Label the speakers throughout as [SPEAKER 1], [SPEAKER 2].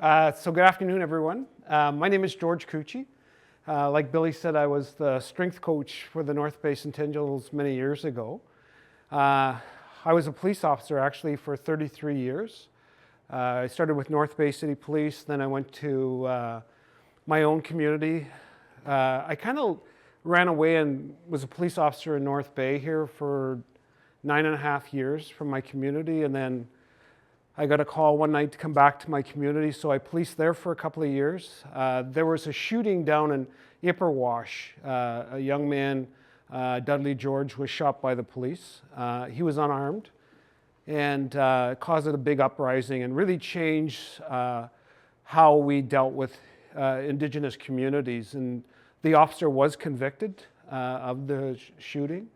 [SPEAKER 1] So good afternoon, everyone. My name is George Couchie. Like Billy said, I was the strength coach for the North Bay Centennials many years ago. I was a police officer actually for 33 years. I started with North Bay City Police, then I went to my own community. I kind of ran away and was a police officer in North Bay here for 9.5 years from my community, and then I got a call one night to come back to my community, so I policed there for a couple of years. There was a shooting down in Ipperwash. A young man, Dudley George, was shot by the police. He was unarmed, and caused a big uprising and really changed how we dealt with Indigenous communities. And the officer was convicted of the shooting.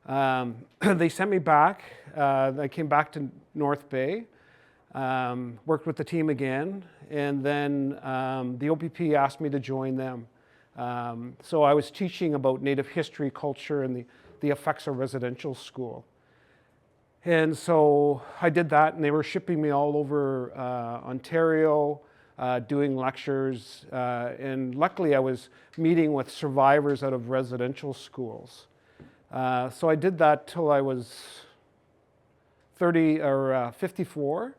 [SPEAKER 1] They sent me back. I came back to North Bay. Worked with the team again, and then the OPP asked me to join them. So I was teaching about Native history, culture, and the effects of residential school. And so I did that, and they were shipping me all over Ontario, doing lectures, and luckily I was meeting with survivors out of residential schools. So I did that till I was 54.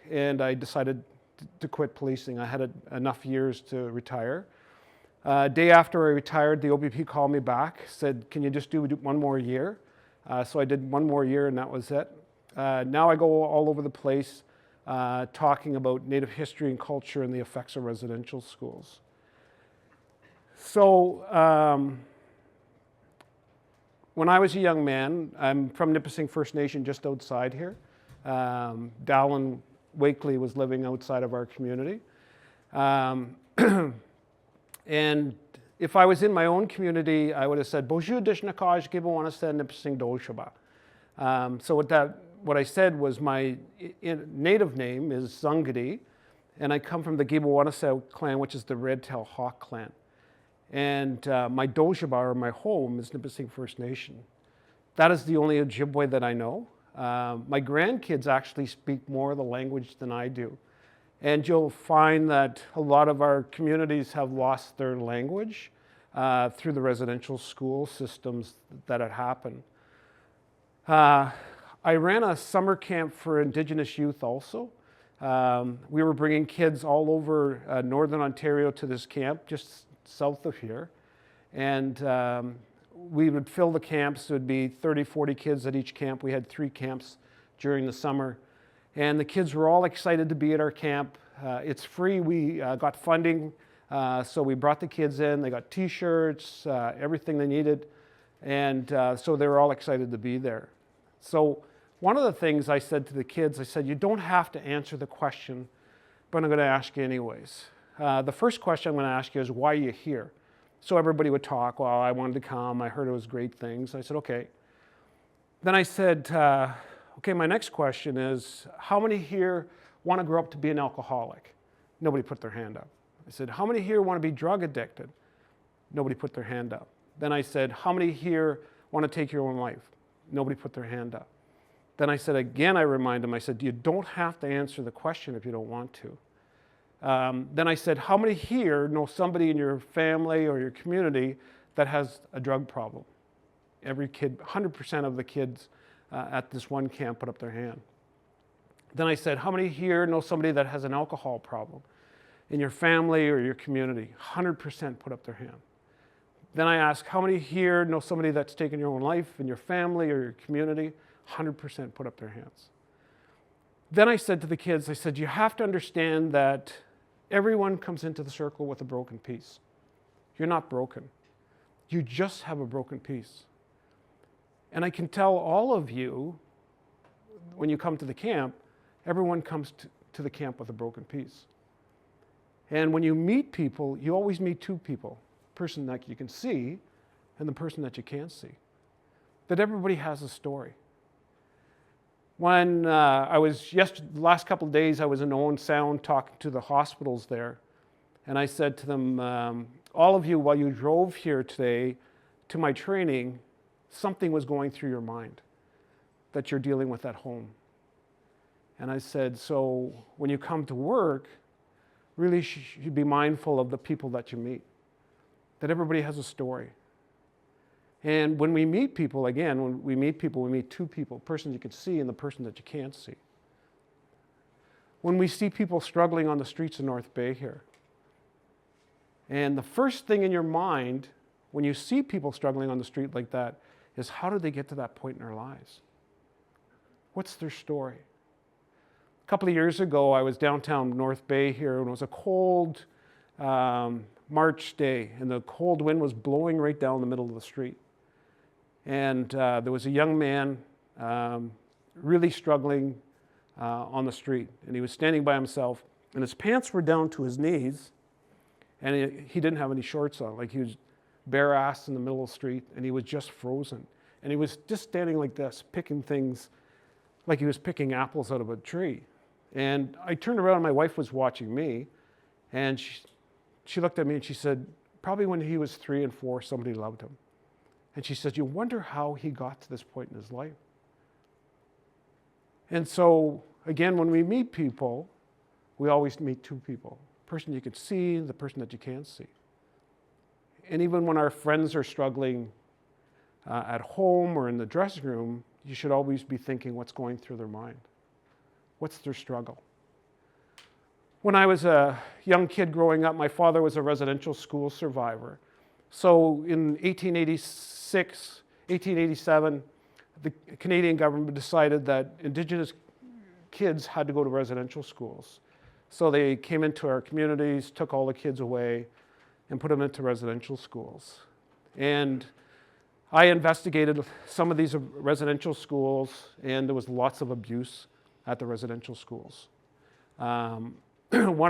[SPEAKER 1] And I decided to quit policing. I had enough years to retire. Day after I retired, the OPP called me back, said, can you just do one more year? So I did one more year, and that was it. Now I go all over the place talking about Native history and culture and the effects of residential schools. So when I was a young man, I'm from Nipissing First Nation just outside here. Dallin Wakely was living outside of our community. And if I was in my own community, I would have said, Bonjour, Dishnakaj, Gibawanasa, Nipissing Dolshaba. So what I said was my native name is Zungadi, and I come from the Gibawanasa clan, which is the Red-Tailed Hawk clan. And my Dolshaba, or my home, is Nipissing First Nation. That is the only Ojibwe that I know. My grandkids actually speak more of the language than I do. And you'll find that a lot of our communities have lost their language through the residential school systems that had happened. I ran a summer camp for Indigenous Youth also. We were bringing kids all over Northern Ontario to this camp, just south of here. And we would fill the camps. It would be 30, 40 kids at each camp. We had 3 camps during the summer. And the kids were all excited to be at our camp. It's free. We got funding. So we brought the kids in. They got t-shirts, everything they needed. And so they were all excited to be there. So one of the things I said to the kids, I said, you don't have to answer the question, but I'm going to ask you anyways. The first question I'm going to ask you is, why are you here? So everybody would talk, well, I wanted to come, I heard it was great things. I said, okay. Then I said, okay, my next question is, how many here want to grow up to be an alcoholic? Nobody put their hand up. I said, how many here want to be drug addicted? Nobody put their hand up. Then I said, how many here want to take your own life? Nobody put their hand up. Then I said, again, I remind them, I said, you don't have to answer the question if you don't want to. Then I said, how many here know somebody in your family or your community that has a drug problem? Every kid, 100% of the kids at this one camp put up their hand. Then I said, how many here know somebody that has an alcohol problem in your family or your community? 100% put up their hand. Then I asked, how many here know somebody that's taken your own life in your family or your community? 100% put up their hands. Then I said to the kids, I said, you have to understand that everyone comes into the circle with a broken piece. You're not broken. You just have a broken piece. And I can tell all of you, when you come to the camp, everyone comes to the camp with a broken piece. And when you meet people, you always meet 2 people, the person that you can see and the person that you can't see. That everybody has a story. When the last couple of days, I was in Owen Sound talking to the hospitals there, and I said to them, all of you, while you drove here today to my training, something was going through your mind that you're dealing with at home. And I said, so when you come to work, really should be mindful of the people that you meet, that everybody has a story. And when we meet people, again, when we meet people, we meet two people, the person you can see and the person that you can't see. When we see people struggling on the streets of North Bay here, and the first thing in your mind when you see people struggling on the street like that is, how did they get to that point in their lives? What's their story? A couple of years ago, I was downtown North Bay here, and it was a cold March day, and the cold wind was blowing right down the middle of the street. And there was a young man really struggling on the street, and he was standing by himself, and his pants were down to his knees, and he didn't have any shorts on. Like, he was bare ass in the middle of the street, and he was just frozen. And he was just standing like this, picking things like he was picking apples out of a tree. And I turned around, and my wife was watching me, and she looked at me and she said, probably when he was 3 and 4, somebody loved him. And she said, you wonder how he got to this point in his life. And so, again, when we meet people, we always meet two people. The person you can see, the person that you can't see. And even when our friends are struggling at home or in the dressing room, you should always be thinking what's going through their mind. What's their struggle? When I was a young kid growing up, my father was a residential school survivor. So in 1886, 1887, the Canadian government decided that Indigenous kids had to go to residential schools. So they came into our communities, took all the kids away, and put them into residential schools. And I investigated some of these residential schools, and there was lots of abuse at the residential schools. One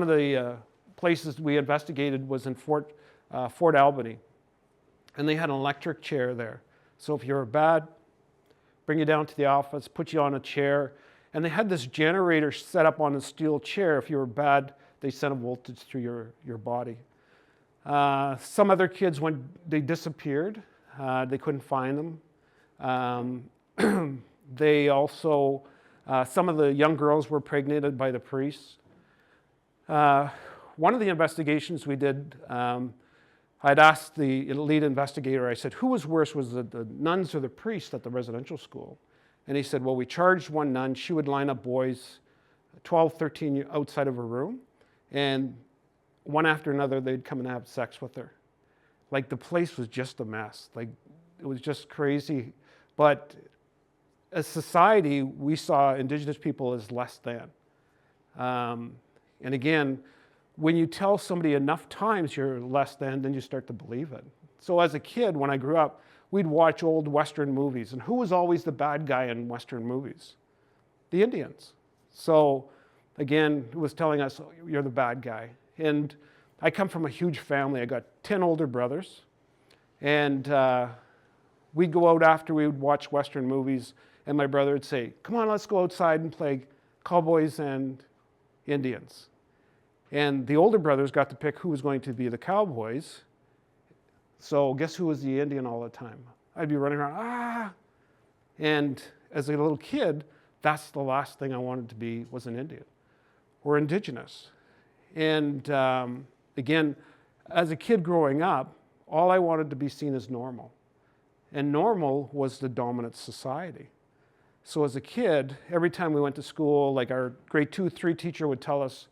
[SPEAKER 1] of the places we investigated was in Fort Albany, and they had an electric chair there. So if you were bad, bring you down to the office, put you on a chair, and they had this generator set up on a steel chair. If you were bad, they sent a voltage through your body. Some other kids, when they disappeared, they couldn't find them. They also, some of the young girls were impregnated by the priests. One of the investigations we did, I'd asked the lead investigator, I said, who was worse, was the nuns or the priests at the residential school? And he said, well, we charged one nun. She would line up boys, 12, 13 outside of her room, and one after another, they'd come and have sex with her. Like, the place was just a mess. Like, it was just crazy. But as society, we saw Indigenous people as less than. And again, when you tell somebody enough times you're less than, then you start to believe it. So as a kid, when I grew up, we'd watch old Western movies. And who was always the bad guy in Western movies? The Indians. So again, it was telling us, oh, you're the bad guy. And I come from a huge family. I got 10 older brothers. And we'd go out after we would watch Western movies, and my brother would say, come on, let's go outside and play cowboys and Indians. And the older brothers got to pick who was going to be the cowboys. So guess who was the Indian all the time? I'd be running around, ah! And as a little kid, that's the last thing I wanted to be, was an Indian or Indigenous. And again, as a kid growing up, all I wanted to be seen as normal. And normal was the dominant society. So as a kid, every time we went to school, like our grade 2, 3 teacher would tell us,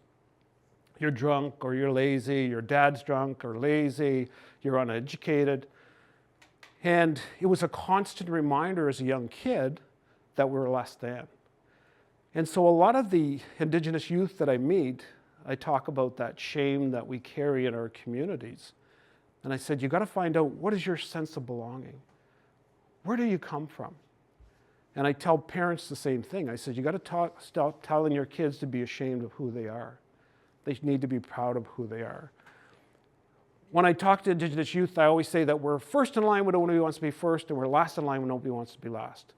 [SPEAKER 1] you're drunk, or you're lazy, your dad's drunk or lazy, you're uneducated. And it was a constant reminder as a young kid that we're less than. And so a lot of the Indigenous youth that I meet, I talk about that shame that we carry in our communities. And I said, you got to find out, what is your sense of belonging? Where do you come from? And I tell parents the same thing. I said, you got to stop telling your kids to be ashamed of who they are. They need to be proud of who they are. When I talk to Indigenous youth, I always say that we're first in line when nobody wants to be first, and we're last in line when nobody wants to be last.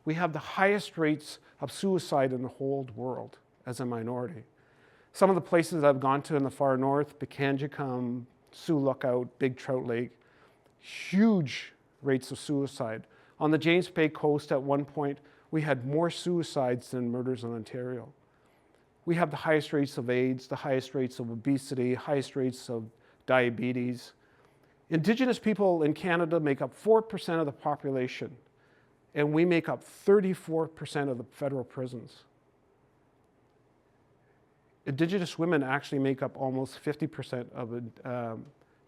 [SPEAKER 1] We have the highest rates of suicide in the whole world as a minority. Some of the places I've gone to in the far north, Pekanjikam, Sioux Lookout, Big Trout Lake, huge rates of suicide. On the James Bay coast at one point, we had more suicides than murders in Ontario. we have the highest rates of AIDS, the highest rates of obesity, highest rates of diabetes. Indigenous people in Canada make up 4% of the population, and we make up 34% of the federal prisons. Indigenous women actually make up almost 50% of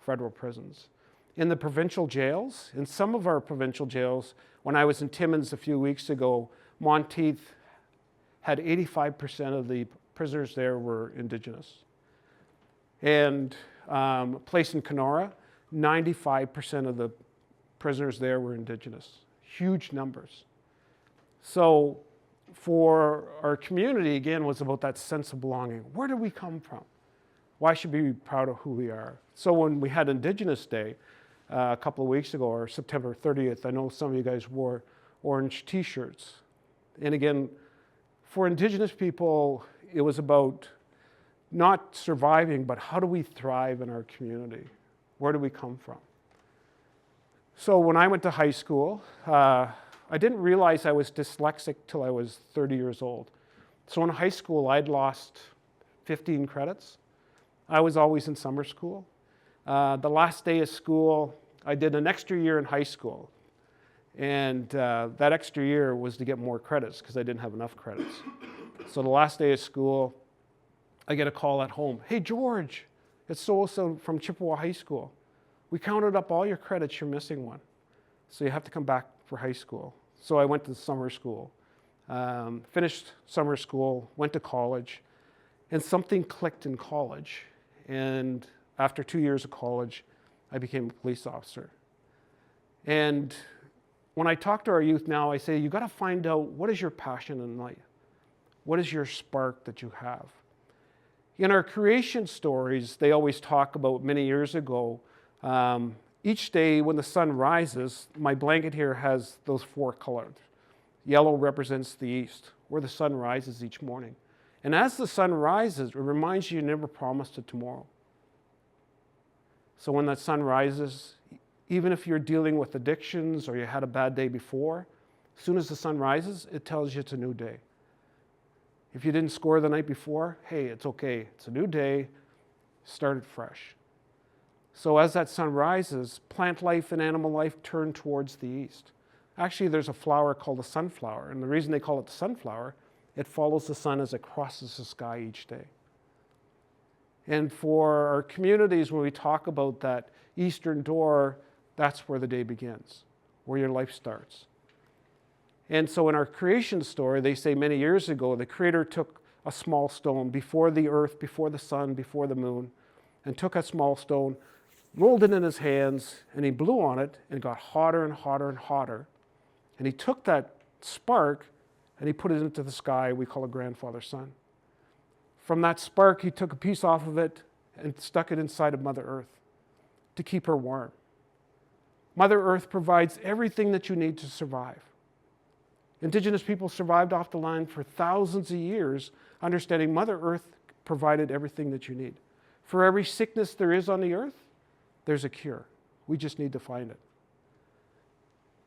[SPEAKER 1] federal prisons. In the provincial jails, in some of our provincial jails, when I was in Timmins a few weeks ago, Monteith had 85% of the prisoners there were Indigenous. And a place in Kenora, 95% of the prisoners there were Indigenous. Huge numbers. So for our community, again, was about that sense of belonging. Where did we come from? Why should we be proud of who we are? So when we had Indigenous Day a couple of weeks ago, or September 30th, I know some of you guys wore orange t-shirts. And again, for Indigenous people, it was about not surviving, but how do we thrive in our community? Where do we come from? So when I went to high school, I didn't realize I was dyslexic till I was 30 years old. So in high school, I'd lost 15 credits. I was always in summer school. The last day of school, I did an extra year in high school. And that extra year was to get more credits because I didn't have enough credits. So the last day of school, I get a call at home. Hey, George, it's so-and-so from Chippewa High School. We counted up all your credits, you're missing one. So you have to come back for high school. So I went to summer school, finished summer school, went to college, and something clicked in college. And after 2 years of college, I became a police officer. And when I talk to our youth now, I say, you got to find out what is your passion in life? What is your spark that you have? In our creation stories, they always talk about many years ago, each day when the sun rises, my blanket here has those 4 colors. Yellow represents the east, where the sun rises each morning. And as the sun rises, it reminds you never promised a tomorrow. So when that sun rises, even if you're dealing with addictions or you had a bad day before, as soon as the sun rises, it tells you it's a new day. If you didn't score the night before, hey, it's okay. It's a new day. Start it fresh. So as that sun rises, plant life and animal life turn towards the east. Actually, there's a flower called the sunflower, and the reason they call it the sunflower, it follows the sun as it crosses the sky each day. And for our communities, when we talk about that eastern door, that's where the day begins, where your life starts. And so in our creation story, they say many years ago, the Creator took a small stone before the earth, before the sun, before the moon, and took a small stone, rolled it in his hands, and he blew on it, and it got hotter and hotter and hotter. And he took that spark, and he put it into the sky. We call it grandfather sun. From that spark, he took a piece off of it and stuck it inside of Mother Earth to keep her warm. Mother Earth provides everything that you need to survive. Indigenous people survived off the land for thousands of years, understanding Mother Earth provided everything that you need. For every sickness there is on the earth, there's a cure. We just need to find it.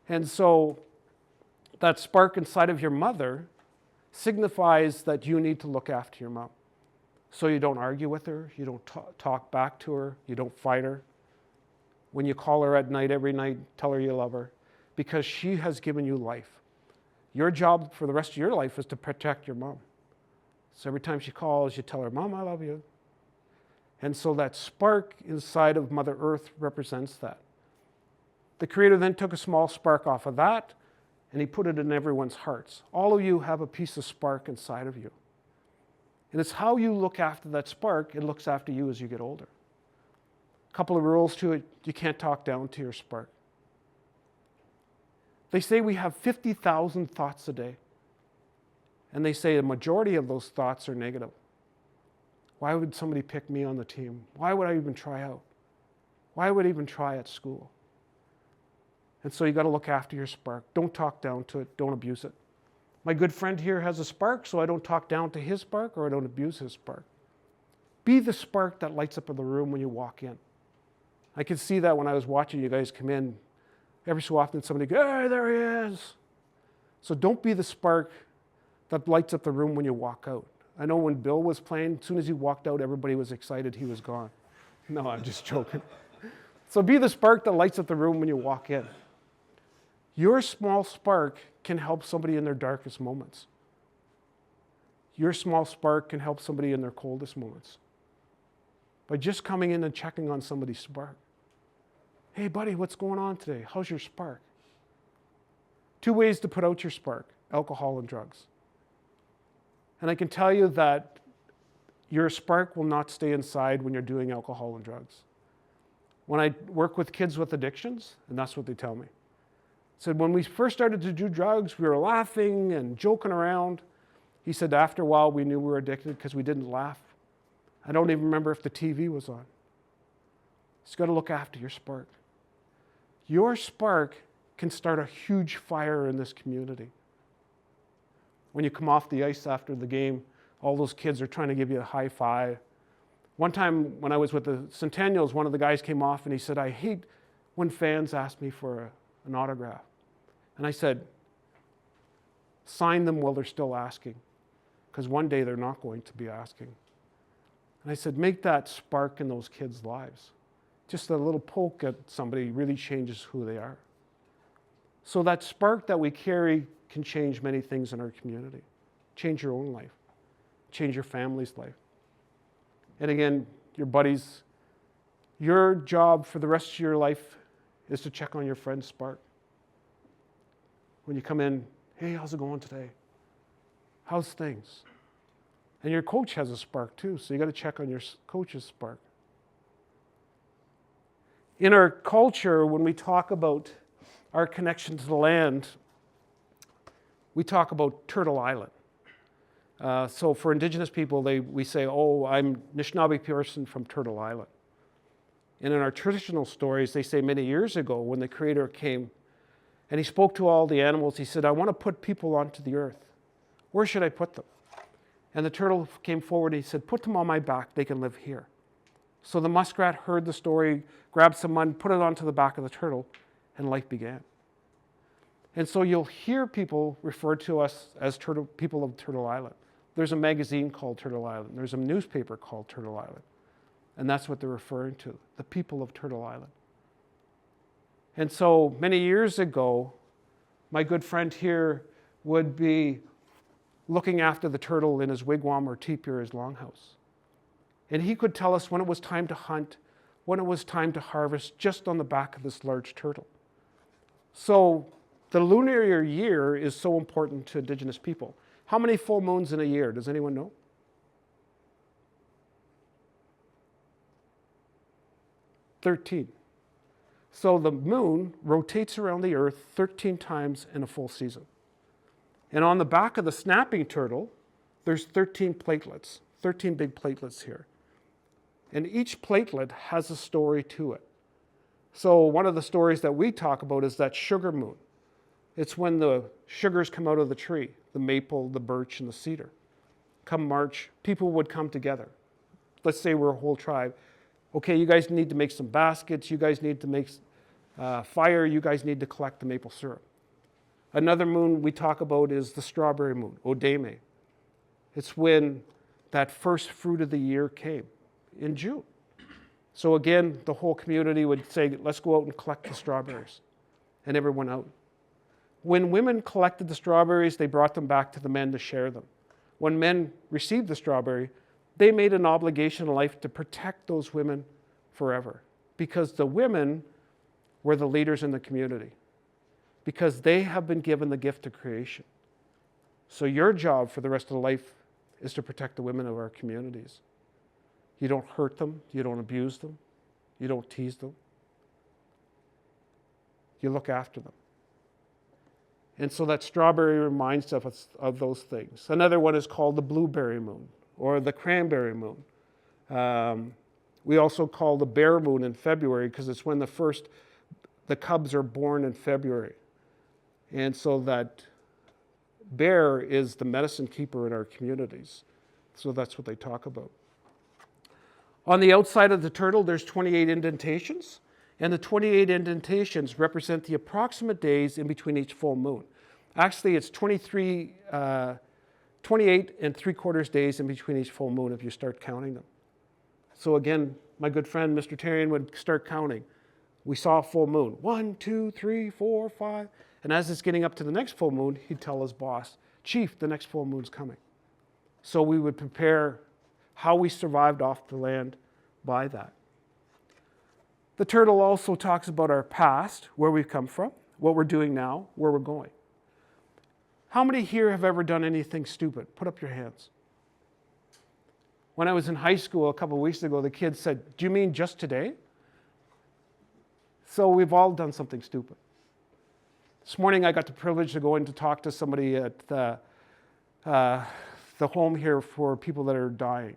[SPEAKER 1] And so that spark inside of your mother signifies that you need to look after your mom. So you don't argue with her, you don't talk back to her, you don't fight her. When you call her at night, every night, tell her you love her, because she has given you life. Your job for the rest of your life is to protect your mom. So every time she calls, you tell her, Mom, I love you. And so that spark inside of Mother Earth represents that. The Creator then took a small spark off of that, and he put it in everyone's hearts. All of you have a piece of spark inside of you. And it's how you look after that spark, it looks after you as you get older. A couple of rules to it: you can't talk down to your spark. They say we have 50,000 thoughts a day. And they say a majority of those thoughts are negative. Why would somebody pick me on the team? Why would I even try out? Why would I even try at school? And so you got to look after your spark. Don't talk down to it. Don't abuse it. My good friend here has a spark, so I don't talk down to his spark or I don't abuse his spark. Be the spark that lights up in the room when you walk in. I could see that when I was watching you guys come in. Every so often somebody goes, hey, there he is. So don't be the spark that lights up the room when you walk out. I know when Bill was playing, as soon as he walked out, everybody was excited he was gone. No, I'm just joking. So be the spark that lights up the room when you walk in. Your small spark can help somebody in their darkest moments. Your small spark can help somebody in their coldest moments. By just coming in and checking on somebody's spark. Hey buddy, what's going on today? How's your spark? 2 ways to put out your spark: alcohol and drugs. And I can tell you that your spark will not stay inside when you're doing alcohol and drugs. When I work with kids with addictions, and that's what they tell me. Said when we first started to do drugs, we were laughing and joking around. He said after a while we knew we were addicted because we didn't laugh. I don't even remember if the TV was on. You've got to look after your spark. Your spark can start a huge fire in this community. When you come off the ice after the game, all those kids are trying to give you a high five. One time when I was with the Centennials, one of the guys came off and he said, I hate when fans ask me for an autograph. And I said, sign them while they're still asking, because one day they're not going to be asking. And I said, make that spark in those kids' lives. Just a little poke at somebody really changes who they are. So that spark that we carry can change many things in our community. Change your own life. Change your family's life. And again, your buddies, your job for the rest of your life is to check on your friend's spark. When you come in, hey, how's it going today? How's things? And your coach has a spark too, so you got to check on your coach's spark. In our culture, when we talk about our connection to the land, we talk about Turtle Island. So for Indigenous people, we say, oh, I'm Anishinaabe person from Turtle Island. And in our traditional stories, they say many years ago when the Creator came and he spoke to all the animals, he said, I want to put people onto the earth. Where should I put them? And the turtle came forward and he said, put them on my back, they can live here. So the muskrat heard the story, grabbed some mud, put it onto the back of the turtle, and life began. And so you'll hear people refer to us as people of Turtle Island. There's a magazine called Turtle Island. There's a newspaper called Turtle Island. And that's what they're referring to, the people of Turtle Island. And so many years ago, my good friend here would be looking after the turtle in his wigwam or teepee or his longhouse. And he could tell us when it was time to hunt, when it was time to harvest, just on the back of this large turtle. So the lunar year is so important to Indigenous people. How many full moons in a year? Does anyone know? 13. So the moon rotates around the earth 13 times in a full season. And on the back of the snapping turtle, there's 13 platelets, 13 big platelets here. And each platelet has a story to it. So one of the stories that we talk about is that sugar moon. It's when the sugars come out of the tree, the maple, the birch, and the cedar. Come March, people would come together. Let's say we're a whole tribe. Okay, you guys need to make some baskets. You guys need to make fire. You guys need to collect the maple syrup. Another moon we talk about is the strawberry moon, Odeme. It's when that first fruit of the year came, in June. So again, the whole community would say, let's go out and collect the strawberries. And everyone out. When women collected the strawberries, they brought them back to the men to share them. When men received the strawberry, they made an obligation in life to protect those women forever. Because the women were the leaders in the community. Because they have been given the gift of creation. So your job for the rest of the life is to protect the women of our communities. You don't hurt them, you don't abuse them, you don't tease them. You look after them. And so that strawberry reminds us of those things. Another one is called the blueberry moon or the cranberry moon. We also call the bear moon in February because it's when the cubs are born in February. And so that bear is the medicine keeper in our communities. So that's what they talk about. On the outside of the turtle, there's 28 indentations. And the 28 indentations represent the approximate days in between each full moon. Actually, it's 23 28 3/4 days in between each full moon if you start counting them. So again, my good friend, Mr. Tarian, would start counting. We saw a full moon. 1, 2, 3, 4, 5. And as it's getting up to the next full moon, he'd tell his boss, Chief, the next full moon's coming. So we would prepare how we survived off the land by that. The turtle also talks about our past, where we've come from, what we're doing now, where we're going. How many here have ever done anything stupid? Put up your hands. When I was in high school a couple of weeks ago, the kids said, do you mean just today? So we've all done something stupid. This morning I got the privilege to go in to talk to somebody at the home here for people that are dying.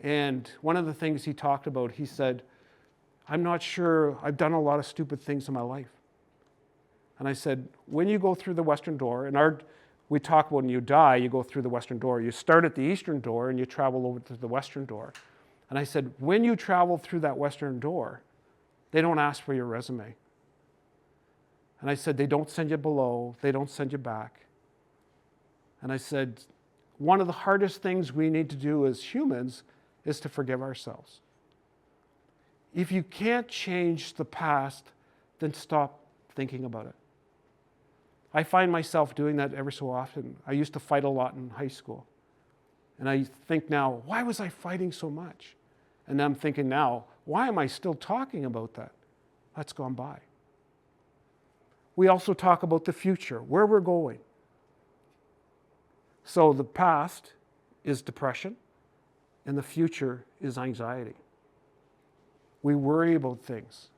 [SPEAKER 1] And one of the things he talked about, he said, I'm not sure, I've done a lot of stupid things in my life. And I said, when you go through the western door, and we talk when you die, you go through the western door. You start at the eastern door and you travel over to the western door. And I said, when you travel through that western door, they don't ask for your resume. And I said, they don't send you below, they don't send you back. And I said, one of the hardest things we need to do as humans is to forgive ourselves. If you can't change the past, then stop thinking about it. I find myself doing that ever so often. I used to fight a lot in high school. And I think now, why was I fighting so much? And I'm thinking now, why am I still talking about that? That's gone by. We also talk about the future, where we're going. So the past is depression, and the future is anxiety. We worry about things.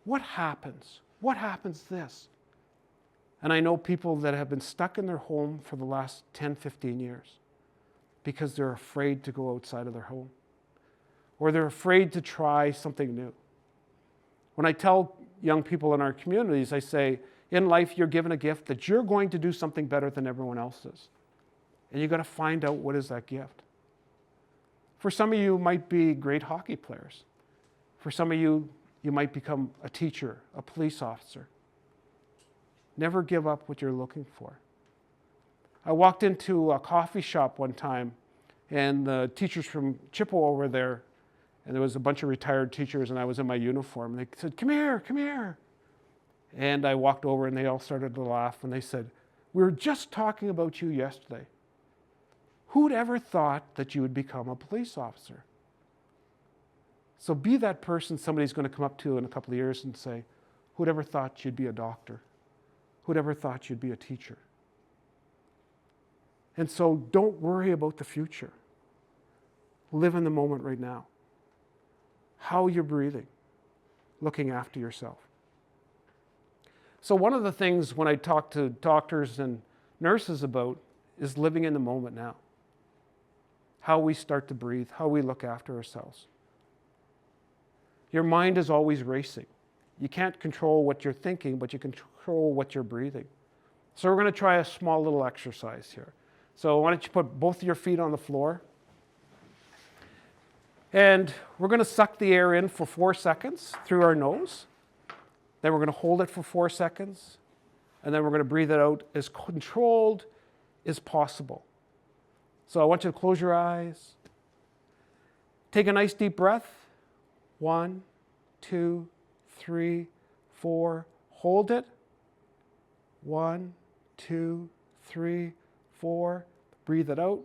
[SPEAKER 1] What happens? What happens this? And I know people that have been stuck in their home for the last 10, 15 years because they're afraid to go outside of their home, or they're afraid to try something new. When I tell young people in our communities, I say, in life, you're given a gift that you're going to do something better than everyone else does. And you've got to find out what is that gift. For some of you, it might be great hockey players. For some of you, you might become a teacher, a police officer. Never give up what you're looking for. I walked into a coffee shop one time, and the teachers from Chippewa were there, and there was a bunch of retired teachers, and I was in my uniform. And they said, come here, come here. And I walked over, and they all started to laugh, and they said, we were just talking about you yesterday. Who'd ever thought that you would become a police officer? So be that person somebody's going to come up to in a couple of years and say, who'd ever thought you'd be a doctor? Who'd ever thought you'd be a teacher? And so don't worry about the future. Live in the moment right now. How you're breathing, looking after yourself. So one of the things when I talk to doctors and nurses about is living in the moment now. How we start to breathe, how we look after ourselves. Your mind is always racing. You can't control what you're thinking, but you can control what you're breathing. So we're going to try a small little exercise here. So why don't you put both of your feet on the floor. And we're going to suck the air in for 4 seconds through our nose. Then we're going to hold it for 4 seconds. And then we're going to breathe it out as controlled as possible. So I want you to close your eyes. Take a nice deep breath. 1, 2, 3, 4. Hold it. 1, 2, 3, 4. Breathe it out.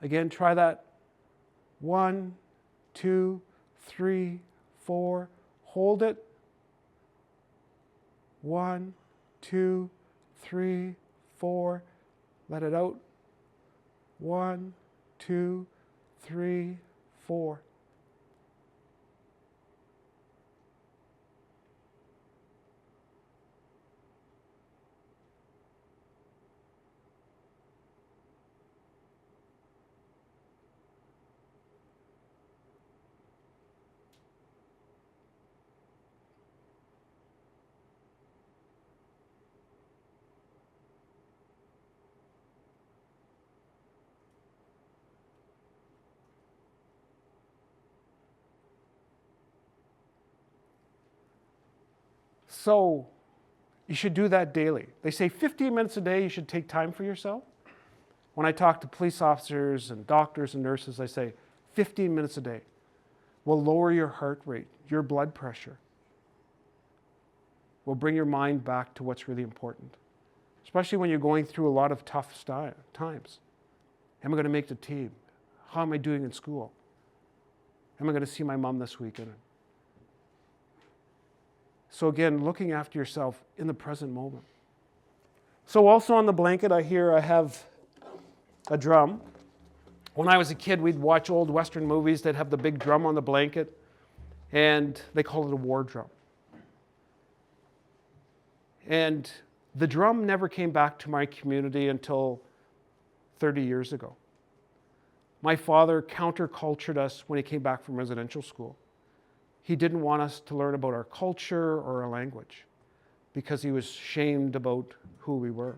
[SPEAKER 1] Again, try that. 1, 2, 3, 4. Hold it. 1, 2, 3, 4. Let it out. 1, 2, 3, 4. So, You should do that daily. They say 15 minutes a day you should take time for yourself. When I talk to police officers and doctors and nurses, I say 15 minutes a day will lower your heart rate, your blood pressure, will bring your mind back to what's really important, especially when you're going through a lot of tough times. Am I going to make the team? How am I doing in school? Am I going to see my mom this weekend? So again, looking after yourself in the present moment. So also on the blanket, I have a drum. When I was a kid, we'd watch old Western movies that have the big drum on the blanket, and they call it a war drum. And the drum never came back to my community until 30 years ago. My father countercultured us when he came back from residential school. He didn't want us to learn about our culture or our language because he was shamed about who we were.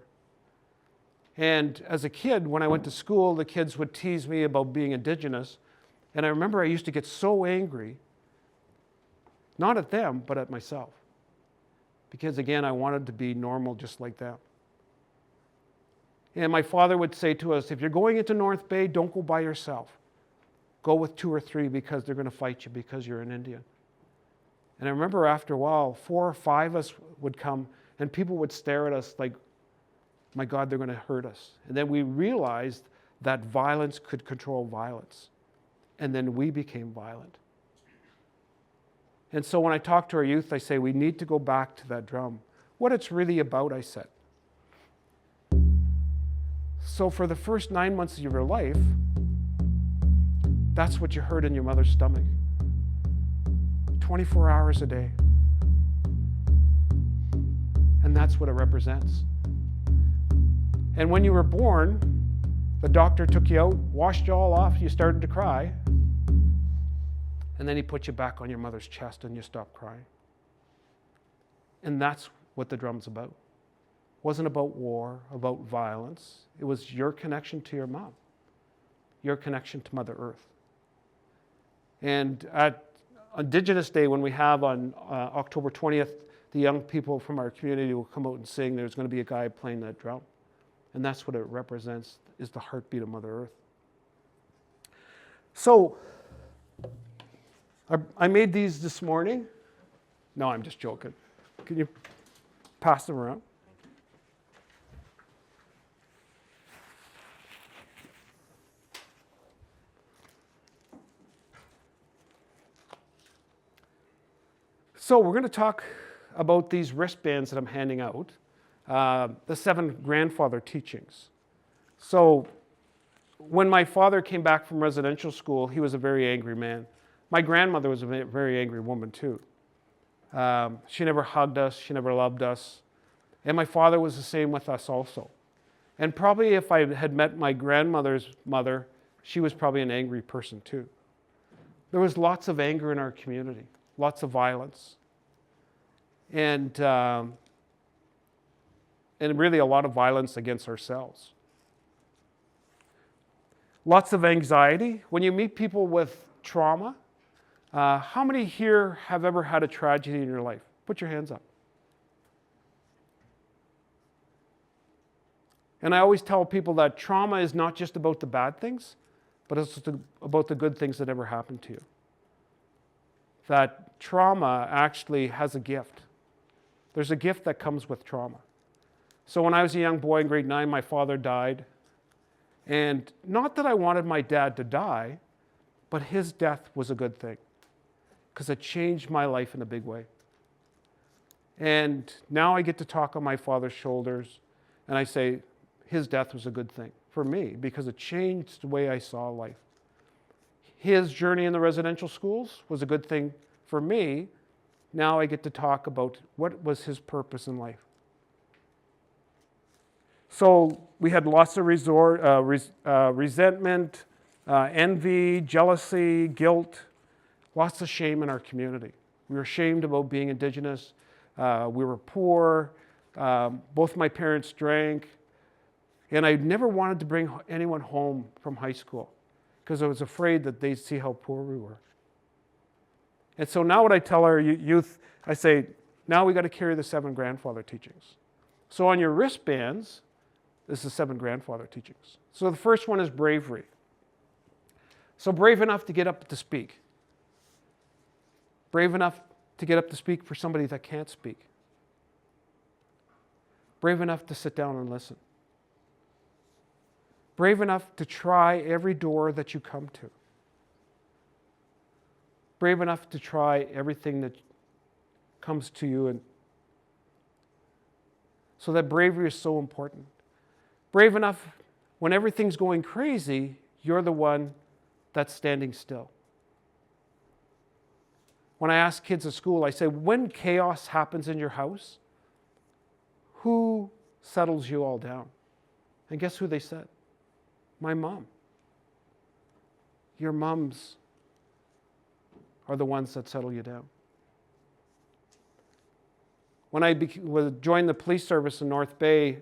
[SPEAKER 1] And as a kid, when I went to school, the kids would tease me about being Indigenous. And I remember I used to get so angry, not at them, but at myself. Because again, I wanted to be normal just like them. And my father would say to us, if you're going into North Bay, don't go by yourself. Go with 2 or 3 because they're going to fight you because you're an Indian. And I remember after a while, 4 or 5 of us would come and people would stare at us like, my God, they're going to hurt us. And then we realized that violence could control violence. And then we became violent. And so when I talk to our youth, I say, we need to go back to that drum. What it's really about, I said. So for the first 9 months of your life, that's what you heard in your mother's stomach. 24 hours a day. And that's what it represents. And when you were born, the doctor took you out, washed you all off, you started to cry, and then he put you back on your mother's chest and you stopped crying. And that's what the drum's about. It wasn't about war, about violence. It was your connection to your mom, your connection to Mother Earth. And at Indigenous Day, when we have on October 20th, the young people from our community will come out and sing. There's going to be a guy playing that drum. And that's what it represents, is the heartbeat of Mother Earth. So, I made these this morning. No, I'm just joking. Can you pass them around? So we're going to talk about these wristbands that I'm handing out, the 7 grandfather teachings. So when my father came back from residential school, he was a very angry man. My grandmother was a very angry woman too. She never hugged us, she never loved us. And my father was the same with us also. And probably if I had met my grandmother's mother, she was probably an angry person too. There was lots of anger in our community, lots of violence. And really a lot of violence against ourselves. Lots of anxiety. When you meet people with trauma, how many here have ever had a tragedy in your life? Put your hands up. And I always tell people that trauma is not just about the bad things, but it's about the good things that ever happened to you. That trauma actually has a gift. There's a gift that comes with trauma. So when I was a young boy in grade 9, my father died. And not that I wanted my dad to die, but his death was a good thing, because it changed my life in a big way. And now I get to talk on my father's shoulders, and I say, his death was a good thing for me, because it changed the way I saw life. His journey in the residential schools was a good thing for me. Now I get to talk about what was his purpose in life. So we had lots of resentment, envy, jealousy, guilt, lots of shame in our community. We were ashamed about being Indigenous. We were poor. Both my parents drank. And I never wanted to bring anyone home from high school because I was afraid that they'd see how poor we were. And so now what I tell our youth, I say, Now we got to carry the 7 grandfather teachings. So on your wristbands, this is the 7 grandfather teachings. So the first one is bravery. So brave enough to get up to speak. Brave enough to get up to speak for somebody that can't speak. Brave enough to sit down and listen. Brave enough to try every door that you come to. Brave enough to try everything that comes to you. And so that bravery is so important. Brave enough when everything's going crazy, you're the one that's standing still. When I ask kids at school, I say, when chaos happens in your house, who settles you all down? And guess who they said? My mom. Your moms are the ones that settle you down. When I joined the police service in North Bay,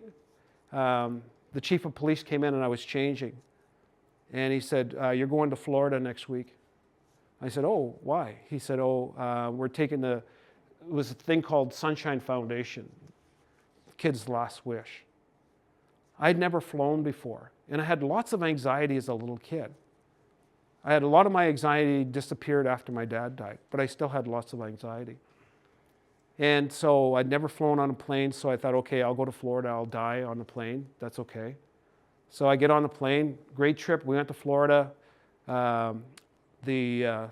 [SPEAKER 1] the chief of police came in and I was changing. And he said, you're going to Florida next week. I said, oh, why? He said, we're taking it was a thing called Sunshine Foundation, kids' last wish. I'd never flown before, and I had lots of anxiety as a little kid. I had a lot of my anxiety disappeared after my dad died, but I still had lots of anxiety. And so I'd never flown on a plane, so I thought, okay, I'll go to Florida, I'll die on the plane, that's okay. So I get on the plane, great trip, we went to Florida. The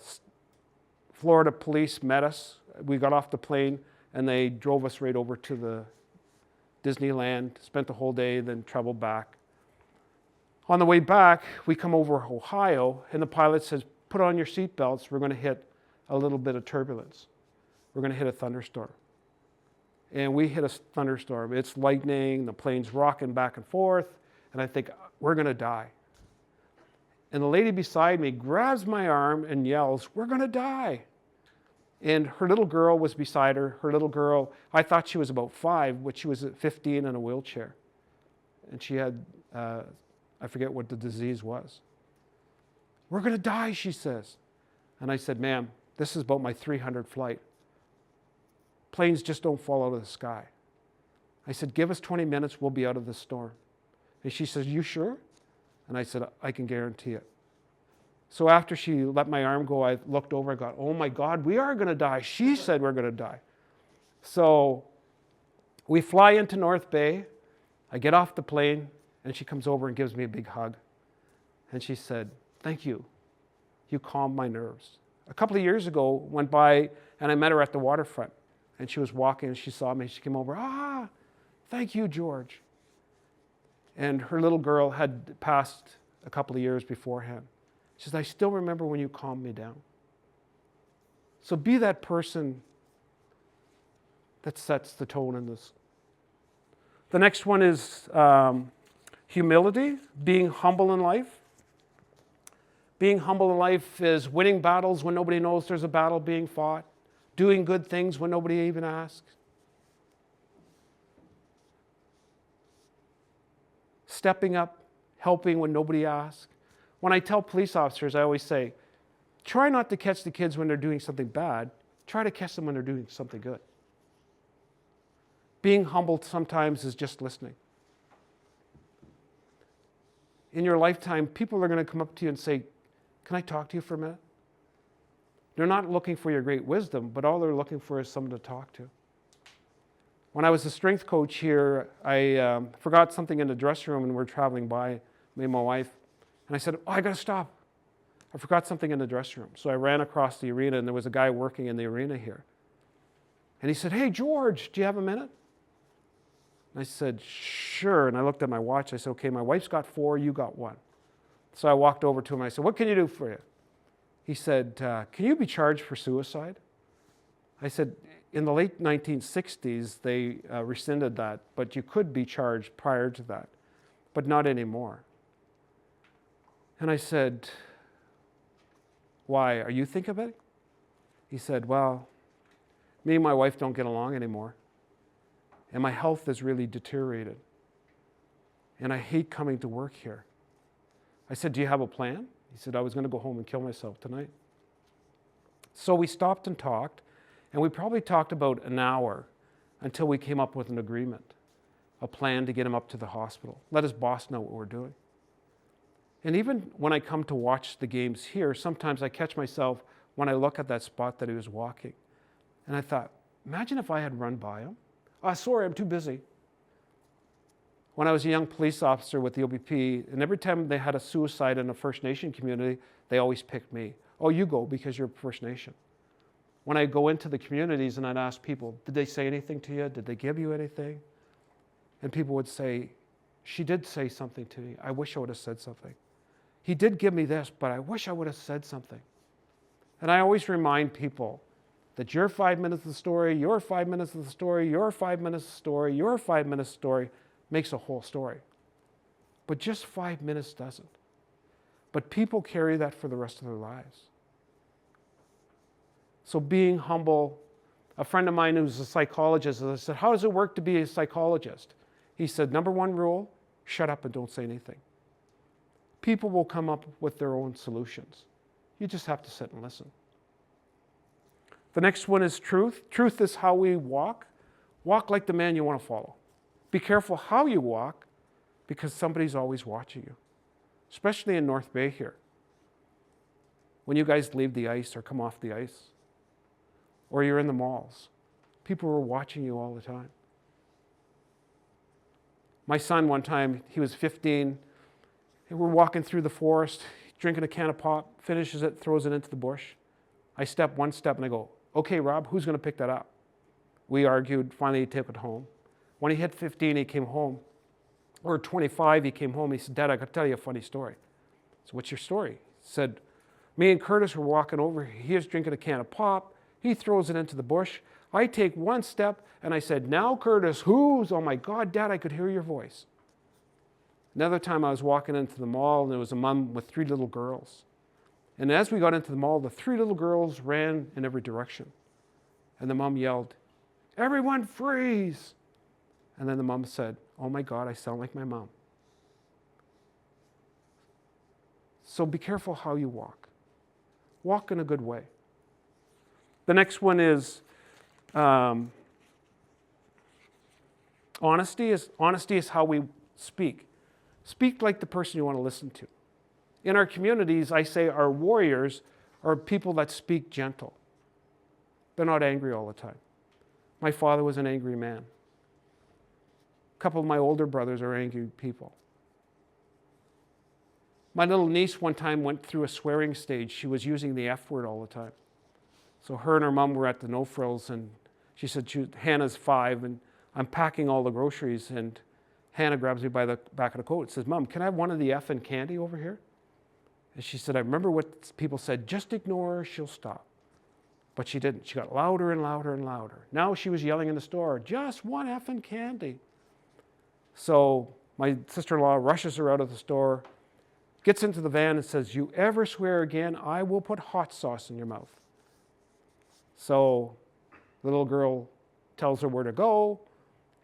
[SPEAKER 1] Florida police met us. We got off the plane and they drove us right over to the Disneyland, spent the whole day, then traveled back. On the way back, we come over Ohio and the pilot says, put on your seatbelts, we're going to hit a little bit of turbulence. We're going to hit a thunderstorm. And we hit a thunderstorm. It's lightning, the plane's rocking back and forth, and I think, we're going to die. And the lady beside me grabs my arm and yells, we're going to die. And her little girl was beside her. Her little girl, I thought she was about 5, but she was at 15 in a wheelchair. And she had, I forget what the disease was. We're going to die, she says. And I said, ma'am, this is about my 300th flight. Planes just don't fall out of the sky. I said, give us 20 minutes, we'll be out of this storm. And she says, you sure? And I said, I can guarantee it. So after she let my arm go, I looked over and got, oh my God, we are going to die. She said we're going to die. So we fly into North Bay. I get off the plane, and she comes over and gives me a big hug. And she said, thank you. You calmed my nerves. A couple of years ago, went by, and I met her at the waterfront. And she was walking, and she saw me. She came over, thank you, George. And her little girl had passed a couple of years beforehand. She says, I still remember when you calmed me down. So be that person that sets the tone in this. The next one is humility, being humble in life. Being humble in life is winning battles when nobody knows there's a battle being fought, doing good things when nobody even asks. Stepping up, helping when nobody asks. When I tell police officers, I always say, try not to catch the kids when they're doing something bad. Try to catch them when they're doing something good. Being humble sometimes is just listening. In your lifetime, people are going to come up to you and say, can I talk to you for a minute? They're not looking for your great wisdom, but all they're looking for is someone to talk to. When I was a strength coach here, I forgot something in the dressing room and we're traveling by, me and my wife. And I said, I got to stop. I forgot something in the dressing room. So I ran across the arena and there was a guy working in the arena here. And he said, hey, George, do you have a minute? And I said, sure. And I looked at my watch. I said, okay, my wife's got 4, you got 1. So I walked over to him. I said, what can you do for you? He said, can you be charged for suicide? I said, in the late 1960s, they rescinded that, but you could be charged prior to that, but not anymore. And I said, why? Are you thinking of it? He said, well, me and my wife don't get along anymore, and my health has really deteriorated, and I hate coming to work here. I said, do you have a plan? He said, I was going to go home and kill myself tonight. So we stopped and talked, And we probably talked about an hour until we came up with an agreement, a plan to get him up to the hospital. Let his boss know what we're doing. And even when I come to watch the games here, sometimes I catch myself when I look at that spot that he was walking. And I thought, imagine if I had run by him. Sorry, I'm too busy. When I was a young police officer with the OBP, and every time they had a suicide in a First Nation community, they always picked me. Oh, you go because you're First Nation. When I go into the communities and I'd ask people, did they say anything to you? Did they give you anything? And people would say, she did say something to me. I wish I would have said something. He did give me this, but I wish I would have said something. And I always remind people that your 5 minutes of the story, your 5 minutes of the story, your 5 minutes of the story, your 5 minutes story makes a whole story. But just 5 minutes doesn't. But people carry that for the rest of their lives. So being humble, a friend of mine who's a psychologist, I said, how does it work to be a psychologist? He said, number one rule, shut up and don't say anything. People will come up with their own solutions. You just have to sit and listen. The next one is truth. Truth is how we walk. Walk like the man you want to follow. Be careful how you walk because somebody's always watching you, especially in North Bay here. When you guys leave the ice or come off the ice, or you're in the malls, people were watching you all the time. My son, one time, he was 15, and we're walking through the forest, drinking a can of pop, finishes it, throws it into the bush. I step one step and I go, okay, Rob, who's going to pick that up? We argued, finally he took it home. When he hit 15, he came home. Or 25, he came home. He said, Dad, I got to tell you a funny story. So what's your story? He said, me and Curtis were walking over. He was drinking a can of pop. He throws it into the bush. I take one step and I said, now Curtis, who's? Oh my God, Dad, I could hear your voice. Another time I was walking into the mall and there was a mom with 3 little girls. And as we got into the mall, the 3 little girls ran in every direction. And the mom yelled, everyone freeze. And then the mom said, oh my God, I sound like my mom. So be careful how you walk. Walk in a good way. The next one is honesty. Honesty is how we speak. Speak like the person you want to listen to. In our communities, I say our warriors are people that speak gentle. They're not angry all the time. My father was an angry man. A couple of my older brothers are angry people. My little niece one time went through a swearing stage. She was using the F word all the time. So her and her mom were at the No Frills, and she said, Hannah's 5, and I'm packing all the groceries, and Hannah grabs me by the back of the coat and says, Mom, can I have one of the F and candy over here? And she said, I remember what people said, just ignore her, she'll stop. But she didn't. She got louder and louder and louder. Now she was yelling in the store, just one F and candy. So my sister-in-law rushes her out of the store, gets into the van and says, you ever swear again, I will put hot sauce in your mouth. So the little girl tells her where to go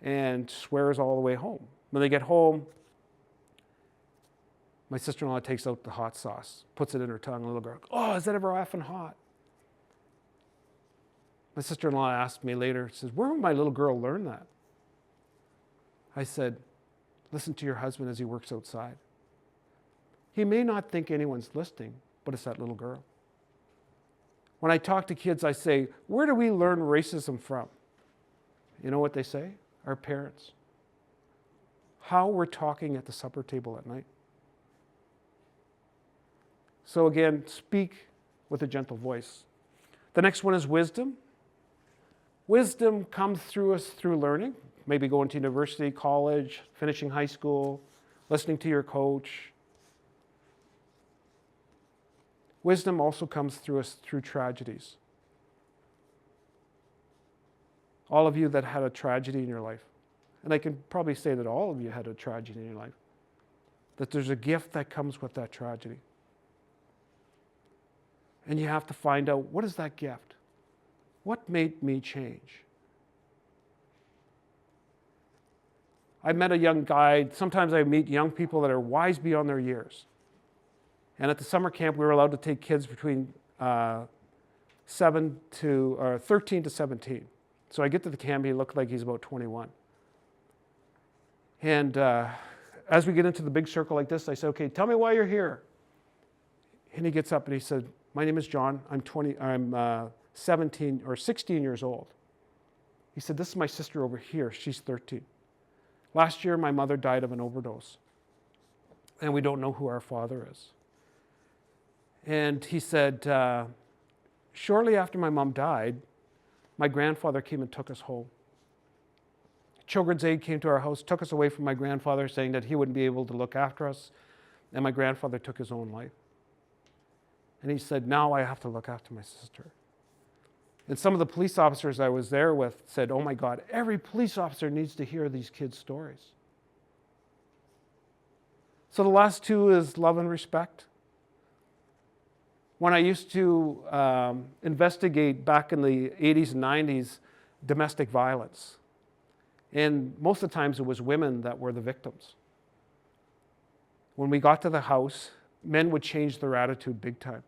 [SPEAKER 1] and swears all the way home. When they get home, my sister-in-law takes out the hot sauce, puts it in her tongue. The little girl, oh, is that ever effing hot? My sister-in-law asked me later, says, where would my little girl learn that? I said, listen to your husband as he works outside. He may not think anyone's listening, but it's that little girl. When I talk to kids, I say, where do we learn racism from? You know what they say? Our parents. How we're talking at the supper table at night. So again, speak with a gentle voice. The next one is wisdom. Wisdom comes through us through learning, maybe going to university, college, finishing high school, listening to your coach. Wisdom also comes through us through tragedies. All of you that had a tragedy in your life, and I can probably say that all of you had a tragedy in your life, that there's a gift that comes with that tragedy. And you have to find out, what is that gift? What made me change? I met a young guy. Sometimes I meet young people that are wise beyond their years. And at the summer camp, we were allowed to take kids between 13 to 17. So I get to the camp, he looked like he's about 21. And as we get into the big circle like this, I said, okay, tell me why you're here. And he gets up and he said, my name is John. I'm 17 or 16 years old. He said, this is my sister over here. She's 13. Last year, my mother died of an overdose. And we don't know who our father is. And he said, shortly after my mom died, my grandfather came and took us home. Children's Aid came to our house, took us away from my grandfather, saying that he wouldn't be able to look after us. And my grandfather took his own life. And he said, now I have to look after my sister. And some of the police officers I was there with said, oh my God, every police officer needs to hear these kids' stories. So the last two is love and respect. When I used to investigate back in the 80s and 90s domestic violence, and most of the times it was women that were the victims. When we got to the house, men would change their attitude big time.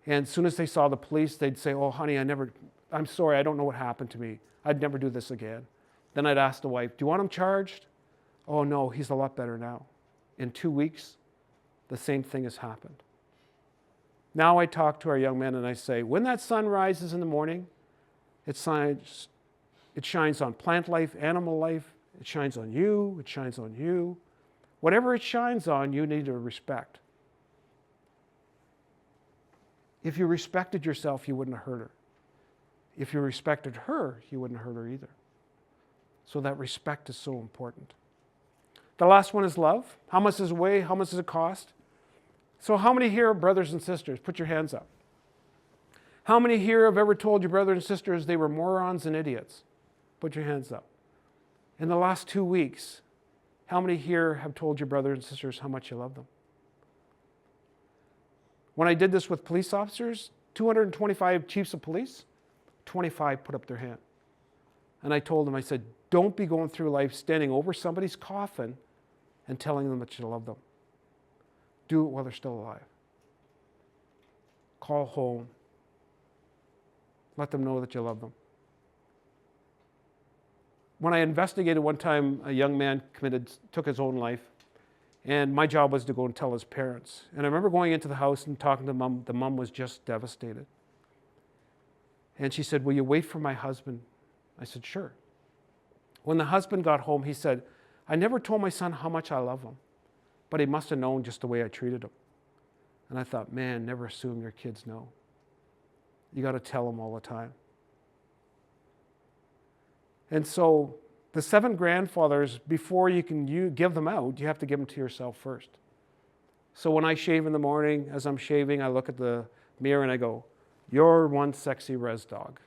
[SPEAKER 1] And as soon as they saw the police, they'd say, oh, honey, I'm sorry, I don't know what happened to me. I'd never do this again. Then I'd ask the wife, do you want him charged? Oh, no, he's a lot better now. In 2 weeks, the same thing has happened. Now I talk to our young men and I say, when that sun rises in the morning, it shines on plant life, animal life, it shines on you, it shines on you. Whatever it shines on, you need to respect. If you respected yourself, you wouldn't have hurt her. If you respected her, you wouldn't hurt her either. So that respect is so important. The last one is love. How much does it weigh? How much does it cost? So how many here are brothers and sisters? Put your hands up. How many here have ever told your brothers and sisters they were morons and idiots? Put your hands up. In the last 2 weeks, how many here have told your brothers and sisters how much you love them? When I did this with police officers, 225 chiefs of police, 25 put up their hand. And I told them, I said, don't be going through life standing over somebody's coffin and telling them that you love them. Do it while they're still alive. Call home. Let them know that you love them. When I investigated one time, a young man took his own life. And my job was to go and tell his parents. And I remember going into the house and talking to mom. The mom was just devastated. And she said, will you wait for my husband? I said, sure. When the husband got home, he said, I never told my son how much I love him, but he must have known just the way I treated him. And I thought, man, never assume your kids know. You got to tell them all the time. And so the 7 grandfathers, before you can give them out, you have to give them to yourself first. So when I shave in the morning, as I'm shaving, I look at the mirror and I go, you're one sexy res dog.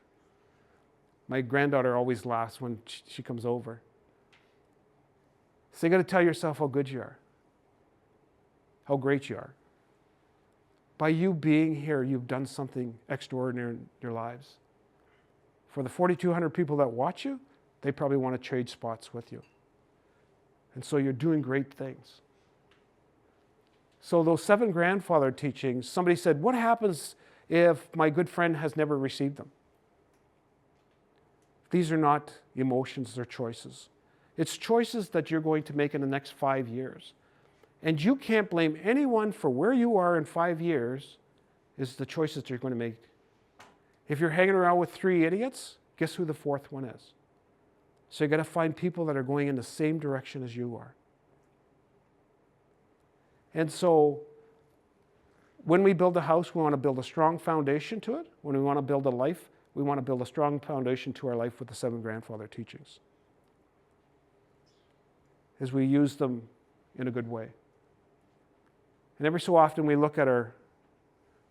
[SPEAKER 1] My granddaughter always laughs when she comes over. So you got to tell yourself how good you are, how great you are. By you being here, you've done something extraordinary in your lives. For the 4,200 people that watch you, they probably want to trade spots with you. And so you're doing great things. So those 7 grandfather teachings, somebody said, what happens if my good friend has never received them? These are not emotions, they're choices. It's choices that you're going to make in the next 5 years. And you can't blame anyone for where you are in 5 years. Is the choices that you're going to make. If you're hanging around with 3 idiots, guess who the 4th one is? So you got to find people that are going in the same direction as you are. And so when we build a house, we want to build a strong foundation to it. When we want to build a life, we want to build a strong foundation to our life with the 7 grandfather teachings, as we use them in a good way. And every so often we look at our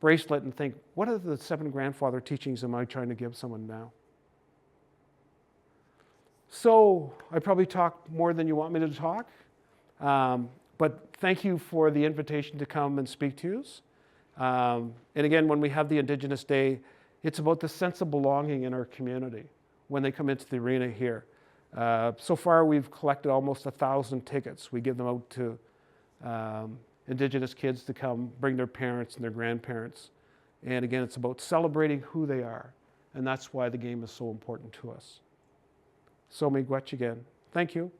[SPEAKER 1] bracelet and think, what are the 7 grandfather teachings am I trying to give someone now? So I probably talked more than you want me to talk, but thank you for the invitation to come and speak to us. And again, when we have the Indigenous Day, it's about the sense of belonging in our community when they come into the arena here. So far, we've collected almost 1,000 tickets. We give them out to Indigenous kids to come, bring their parents and their grandparents. And again, it's about celebrating who they are. And that's why the game is so important to us. So miigwech again. Thank you.